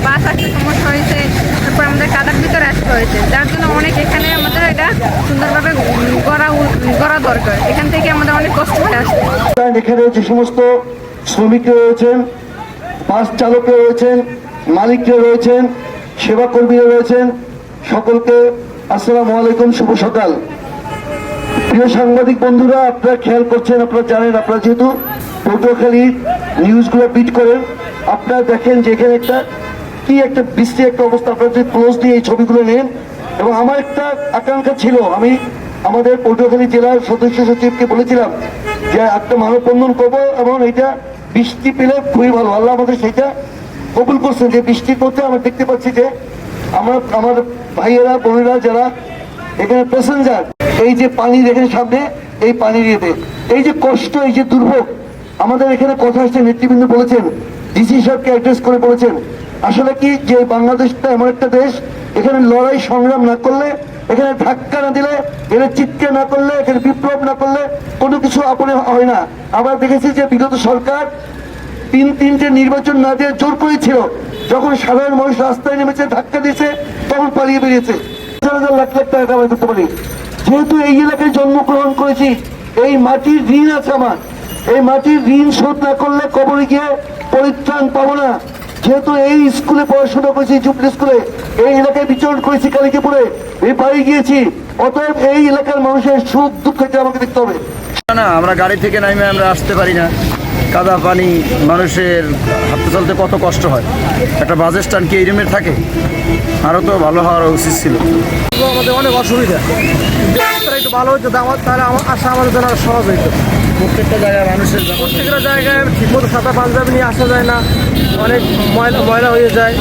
বাস আসতে সমস্যা হয়েছে, তারপর আমাদের কাদার ভিতরে আসতে হয়েছে, যার জন্য অনেক এখানে আমাদের এটা সুন্দরভাবে গড়া দরকার। এখান থেকে আমাদের অনেক কষ্ট হয়ে আসছে। এখানে যে সমস্ত শ্রমিকরা রয়েছেন, বাস চালকরা রয়েছেন, মালিকরা রয়েছেন, সেবা কর্মীরা রয়েছেন, সকলকে আসসালামু আলাইকুম, শুভ সকাল। প্রিয় সাংবাদিক বন্ধুরা, আপনারা খেয়াল করছেন, আপনারা জানেন, আপনারা যেহেতু পটুয়াখালী নিউজগুলো বিট করেন, আপনারা দেখেন যে এখানে একটা বৃষ্টি একটা অবস্থা। আপনারা যদি ক্লোজ দিয়ে এই ছবিগুলো নেন, এবং আমার একটা আকাঙ্ক্ষা ছিল, আমি আমাদের পটুয়াখালী জেলার সদস্য সচিবকে বলেছিলাম যে একটা মানববন্ধন করবো, এবং এটা বৃষ্টি পেলে খুবই ভালো। আল্লাহ আমাদের সেটা কবুল করছেন যে বৃষ্টির মধ্যে আমরা দেখতে পাচ্ছি যে আমার ভাইয়েরা বোনেরা যারা এখানে প্যাসেঞ্জার, এই যে পানি দেখেন সামনে, এই পানির ইয়েতে এই যে কষ্ট, এই যে দুর্ভোগ, আমাদের এখানে কথা আসছে, নেতৃবৃন্দ বলেছেন, ডিসি সাহেবকে অ্যাড্রেস করে বলেছেন, আসলে কি যে বাংলাদেশটা এমন একটা দেশ, এখানে লড়াই সংগ্রাম না করলে, এখানে ধাক্কা না দিলে, এখানে চিৎকার না করলে, এখানে বিপ্লব না করলে কোনো কিছু আপনে হয় না। আমরা দেখেছি যে বিগত সরকার তিনটে নির্বাচন না দিয়ে জোর করেছিল, যখন সাধারণ মানুষ রাস্তায় নেমেছে, ধাক্কা দিয়েছে, তখন পালিয়ে বেরিয়েছে। লাখ লাখ টাকা কামাই করতে পারি। যেহেতু এই এলাকায় জন্মগ্রহণ করেছি, এই মাটির ঋণ আছে আমার, এই মাটির ঋণ শোধ না করলে কবরে গিয়ে পরিত্রাণ পাবো না। যেহেতু এই স্কুলে পড়াশোনা করেছি, জুবলি স্কুলে, এই এলাকায় বিচরণ করেছি, কালিকাপুরে এই বাড়ি গিয়েছি, অতএব এই এলাকার মানুষের সুখ দুঃখটা আমাকে দেখতে হবে। না, আমরা গাড়ি থেকে নামে আমরা আসতে পারি না, কাদা পানি, মানুষের হাঁটতে চলতে কত কষ্ট হয়। একটা বাস স্ট্যান্ড কি এই রুমে থাকে? আরও তো ভালো হওয়ার উচিত ছিল। আমাদের অনেক অসুবিধা, একটু ভালো হইতো তাহলে আসা আমাদের জন্য সহজ হইতো। প্রত্যেকটা জায়গায় মানুষের প্রত্যেকটা জায়গায় ঠিকমতো সাদা পাঞ্জাবি নিয়ে আসা যায় না, অনেক ময়লা হয়ে যায়।